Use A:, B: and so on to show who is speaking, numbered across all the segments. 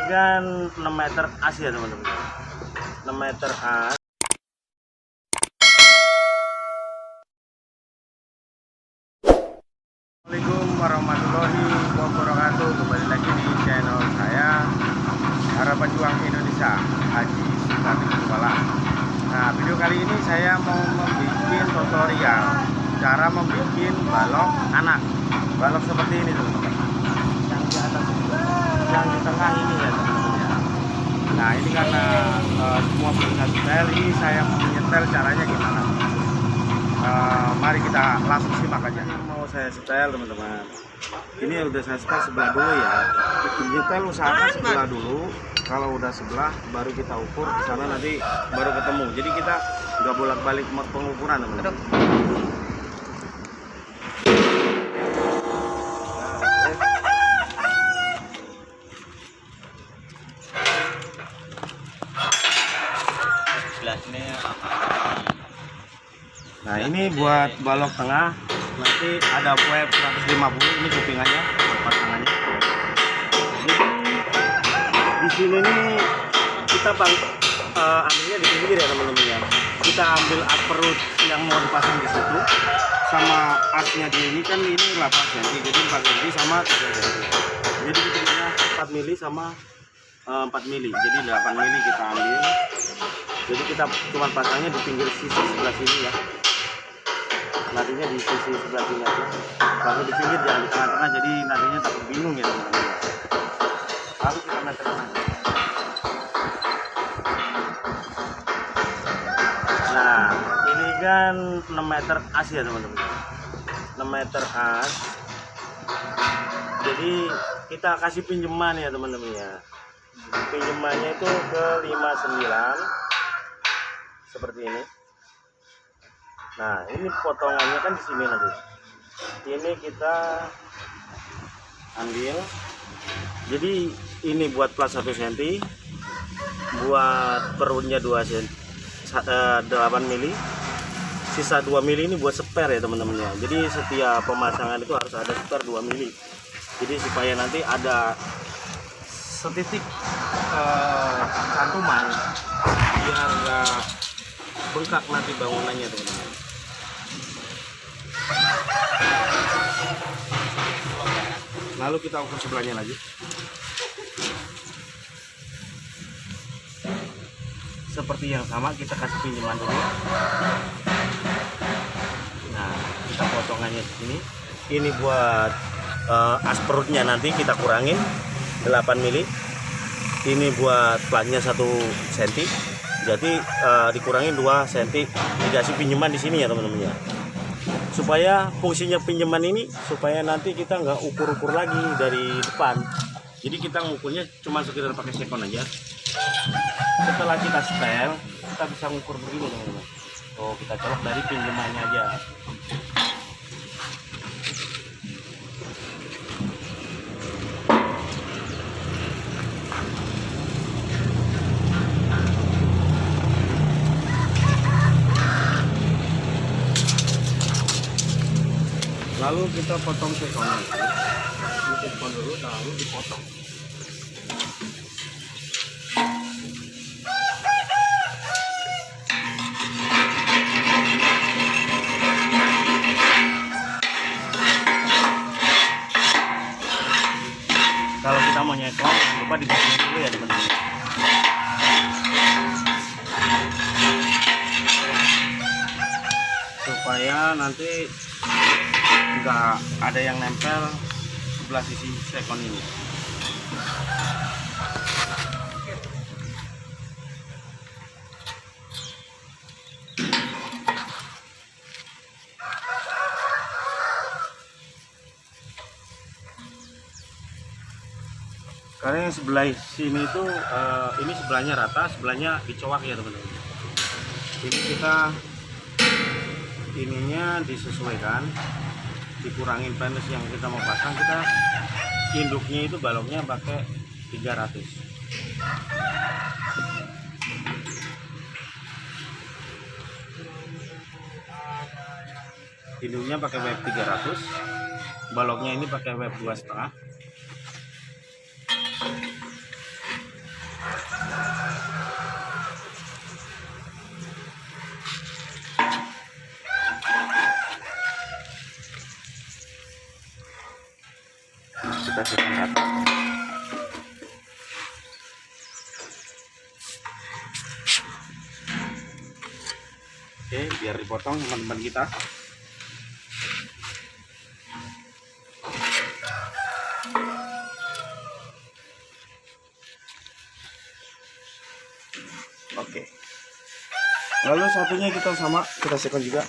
A: kan 6 meter as ya teman-teman, 6 meter as. Assalamualaikum warahmatullahi wabarakatuh. Kembali lagi di channel saya, Harapan Juang Indonesia, Haji Sultan Kepala. Nah, video kali ini saya mau membuat tutorial cara membuat balok anak. Balok seperti ini teman-teman, yang di atas, yang di tengah ini ya teman-teman ya. Nah, ini karena semua bisa setel, ini saya mau menyetel caranya gimana. Mari kita langsung simak aja. Mau saya setel teman-teman, ini udah saya setel sebelah dulu ya. Nyetel usahakan sebelah dulu, kalau udah sebelah baru kita ukur ke sana, nanti baru ketemu. Jadi kita nggak bolak-balik pengukuran teman-teman. Nah, ini buat balok tengah, nanti ada web 150, ini kupingannya, pasangannya. Di sini nih kita ambilnya di pinggir ya teman-teman ya. Kita ambil as perut yang mau dipasang di situ, sama asnya di ini kan ini 8 cm, jadi 4 cm sama 3 cm. Jadi kita punya 4 mili sama 4 mili, jadi 8 mili kita ambil. Jadi kita cuma pasangnya di pinggir sisi sebelah sini ya. Nantinya di sisi sebelah sini aja, baru di pinggir, jangan di tengah-tengah, jadi nantinya takut bingung ya teman-teman. Lalu kita meterkan. Nah, ini kan 6 meter as ya teman-teman, 6 meter as. Jadi kita kasih pinjaman ya teman-teman ya. Pinjamannya itu ke 59 seperti ini. Nah, ini potongannya kan di sini nanti. Ini kita ambil. Jadi ini buat plat 1 cm, buat perutnya 2 cm, 8 mili, sisa 2 mili ini buat spare ya teman-teman ya. Jadi setiap pemasangan itu harus ada spare 2 mili. Jadi supaya nanti ada setitik cantuman biar nggak bengkak nanti bangunannya teman-teman. Lalu kita ukur sebelahnya lagi. Seperti yang sama, kita kasih pinjaman dulu. Nah, kita potongannya di sini. Ini buat as perutnya, nanti kita kurangin 8 mili. Ini buat platnya 1 cm. Jadi dikurangin 2 cm, dikasih pinjaman di sini ya teman-teman ya. Supaya fungsinya pinjaman ini supaya nanti kita nggak ukur-ukur lagi dari depan. Jadi kita ngukurnya cuma sekedar pakai sekon aja. Setelah kita setel, kita bisa ngukur begini teman-teman. Oh, kita colok dari pinjamannya aja. Lalu kita potong sekonnya. Ini sekon dulu, lalu dipotong. Kalau kita mau nyekon, lupa dipotong dulu ya teman-teman. Supaya nanti nggak ada yang nempel sebelah sisi sekon ini. Karena yang sebelah sini itu ini sebelahnya rata, sebelahnya dicowak ya teman-teman. Ini kita ininya disesuaikan, dikurangin penis yang kita mau pasang. Kita induknya itu baloknya pakai 300. Induknya pakai web 300, baloknya ini pakai web 2,5. Oke, biar dipotong teman-teman kita. Oke. Lalu satunya kita siapkan juga.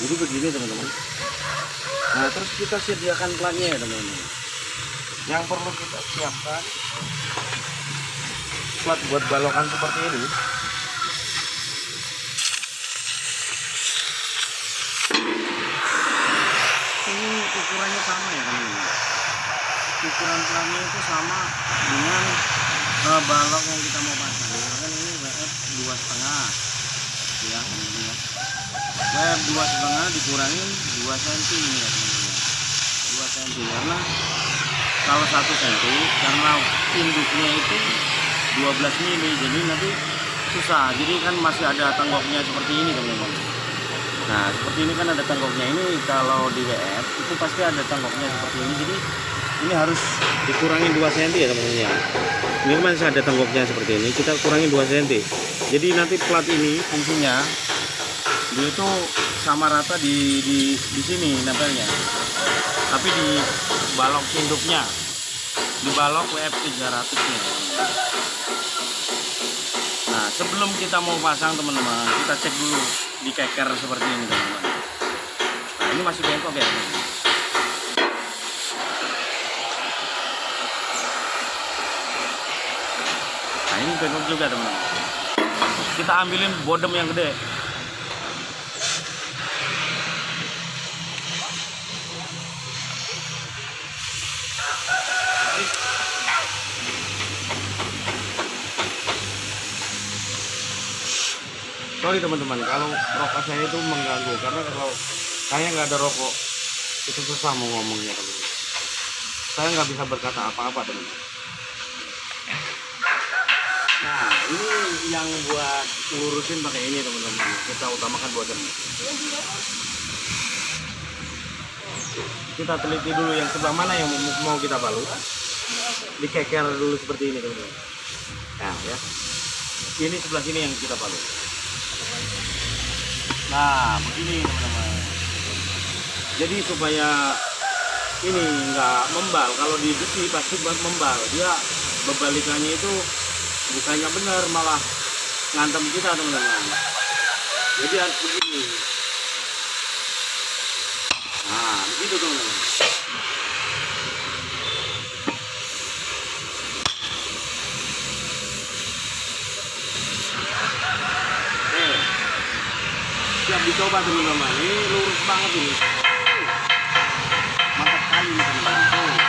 A: Jadi begini teman-teman. Nah, terus kita sediakan platnya ya teman-teman. Yang perlu kita siapkan plat buat balokan seperti ini. Ini ukurannya sama ya teman-teman. Ukuran platnya itu sama dengan balok yang kita mau pasang. Misalkan ini WF 2,5 ya teman-teman. WF 2,5 dikurangin 2 cm ini ya teman-teman. 2 cm karena kalau 1 cm karena induknya itu 12 mili, jadi nanti susah. Jadi kan masih ada tenggoknya seperti ini teman-teman. Nah seperti ini kan ada tenggoknya, ini kalau di WF itu pasti ada tenggoknya seperti ini. Jadi ini harus dikurangin 2 cm ya teman-teman ya. Ini masih ada tenggoknya seperti ini, kita kurangin 2 cm. Jadi nanti plat ini fungsinya dia itu sama rata di sini nempelnya, tapi di balok induknya, di balok WF 300-nya. Nah sebelum kita mau pasang teman-teman, kita cek dulu di keker seperti ini teman-teman. Nah ini masih bengkok ya teman-teman. Nah ini bengkok juga teman-teman. Kita ambilin bodem yang gede. Sorry teman-teman, kalau rokok saya itu mengganggu, karena kalau saya nggak ada rokok itu susah mau ngomongnya teman-teman. Saya nggak bisa berkata apa-apa teman-teman. Nah ini yang buat ngurusin pakai ini teman-teman, kita utamakan bodem. Kita teliti dulu yang sebelah mana yang mau kita balut, dikeker dulu seperti ini teman-teman. Nah ya, ini sebelah sini yang kita balut. Nah begini teman-teman, jadi supaya ini nggak membal. Kalau di besi pasti membal, dia berbalikannya itu bukannya benar, malah ngantem kita teman-teman. Jadi harus begini. Nah begitu teman-teman. Siap dicoba teman-teman, ini lurus banget ini, mantap kali ini teman-teman.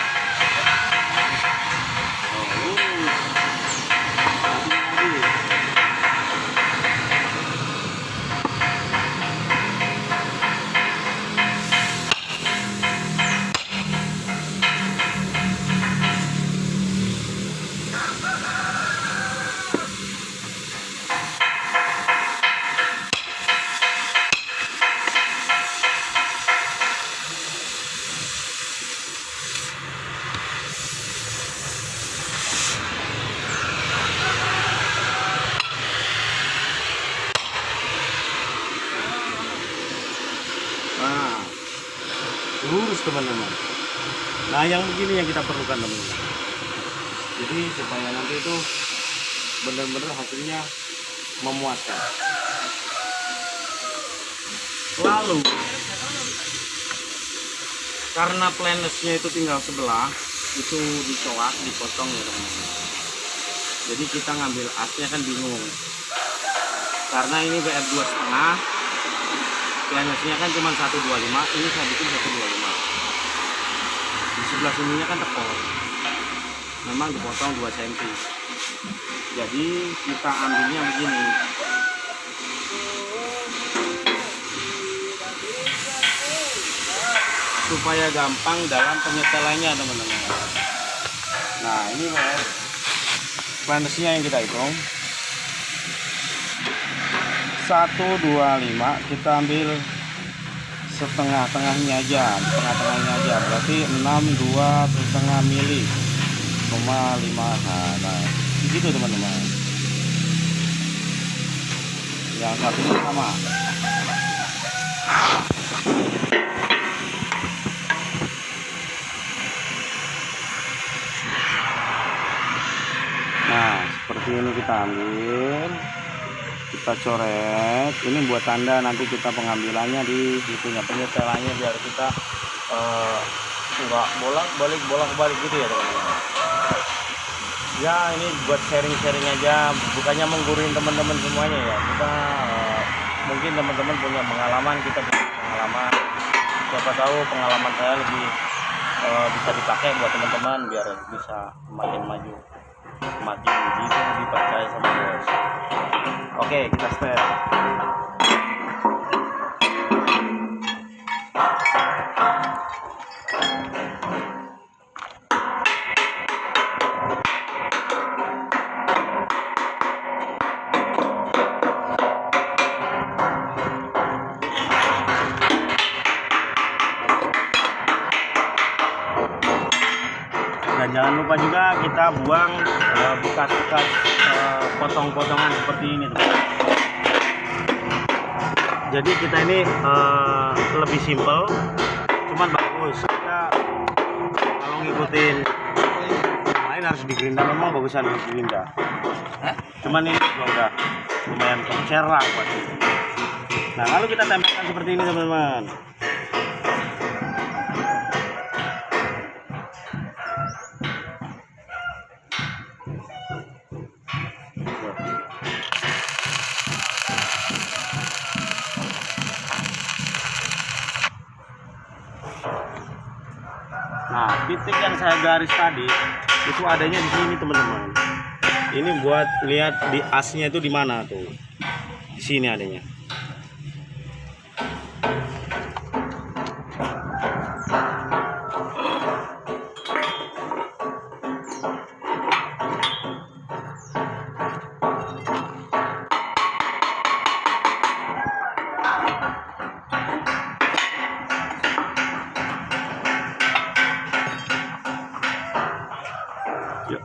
A: Lurus. Lagi. Nah, lurus teman-teman. Nah yang begini yang kita perlukan teman-teman. Jadi supaya nanti itu benar-benar hasilnya memuaskan. Lalu karena planesnya itu tinggal sebelah, itu dicoak, dipotong ya teman-teman. Jadi kita ngambil asnya kan bingung, karena ini BF 2,5, planesnya kan cuma 125, ini saya bikin 125. Di sebelah sininya kan tekor, memang dipotong 2 cm. Jadi kita ambilnya begini. Supaya gampang dalam penyetelannya teman-teman. Nah ini planesnya yang kita hitung 125, kita ambil setengah-tengahnya aja, tengah-tengahnya aja, berarti 62,5 mili, 5. Nah begitu teman-teman. Yang satunya sama. Nah seperti ini kita ambil, kita coret. Ini buat tanda nanti kita pengambilannya di situnya, penyetelannya, biar kita nggak bolak-balik gitu ya teman-teman. Ya ini buat sharing-sharing aja, bukannya mengguruin teman-teman semuanya ya. Kita mungkin teman-teman punya pengalaman, kita punya pengalaman. Siapa tahu pengalaman saya lebih bisa dipakai buat teman-teman biar bisa makin maju, semakin gitu dipercaya sama bos. Oke, kita setel. Dan jangan lupa juga kita buang bekas-bekas potong-potongan seperti ini teman. Jadi kita ini lebih simpel, cuman bagus. Kita kalau ngikutin lain harus digerinda, memang bagusan digerinda. Cuman ini juga udah lumayan cerah buat ini. Nah lalu kita tempelkan seperti ini teman-teman. Nah, titik yang saya garis tadi itu adanya di sini teman-teman. Ini buat lihat di asnya itu di mana tuh. Di sini adanya. Yuk.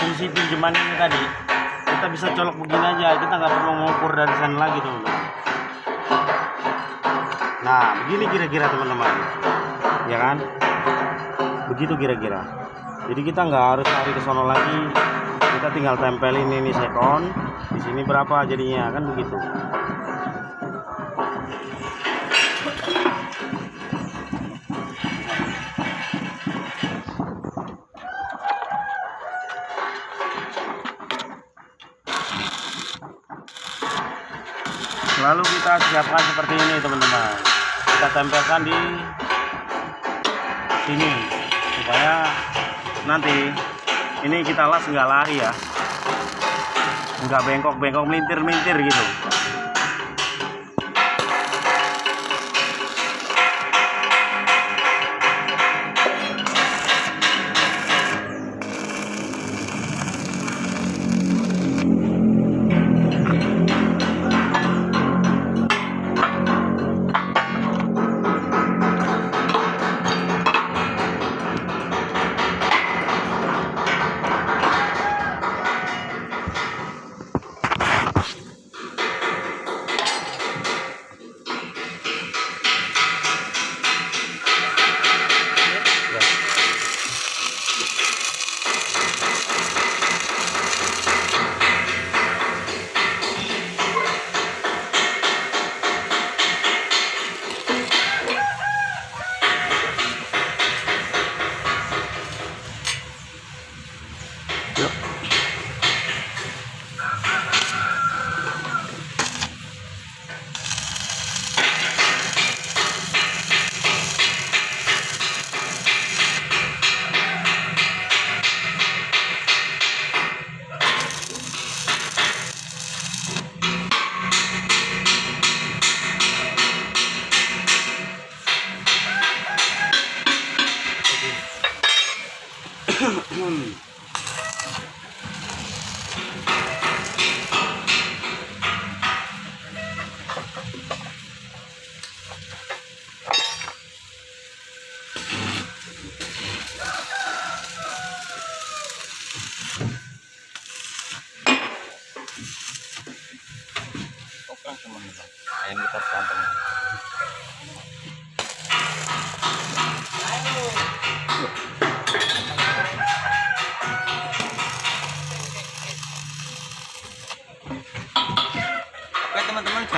A: Fungsi pinjaman ini tadi kita bisa colok begini aja, kita nggak perlu mengukur dari sana lagi teman-teman. Nah begini kira-kira teman-teman, ya kan, begitu kira-kira. Jadi kita nggak harus lari ke sono lagi, kita tinggal tempelin ini sekon di sini berapa jadinya, kan begitu. Lalu kita siapkan seperti ini teman-teman, kita tempelkan di sini supaya nanti ini kita las nggak lari ya, nggak bengkok-bengkok, melintir-melintir gitu.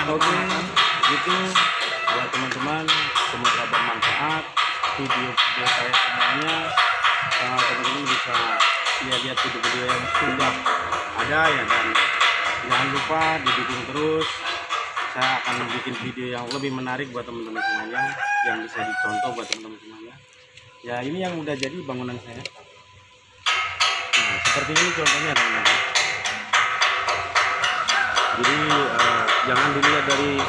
B: Oke, gitu buat teman-teman, semoga bermanfaat video saya semuanya. Teman-teman bisa lihat video-video yang sudah ada ya, dan jangan lupa didukung terus. Saya akan bikin video yang lebih menarik buat teman-teman semuanya, yang bisa dicontoh buat teman-teman semuanya. Ya, ini yang udah jadi bangunan saya. Nah, seperti ini contohnya teman-teman. Jadi jangan dilihat dari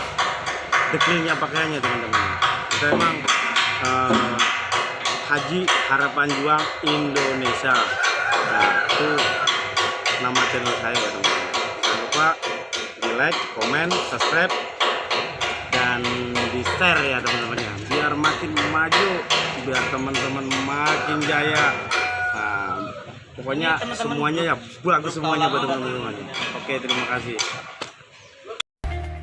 B: dekilnya pakaiannya teman-teman. Kita emang Haji Harapan Juang Indonesia. Nah, itu nama channel saya ya teman-teman. Jangan lupa di like, komen, subscribe, dan di share ya teman-teman ya, biar makin maju, biar teman-teman makin jaya. Nah, pokoknya semuanya ya bagus semuanya buat teman-teman. Oke, terima kasih.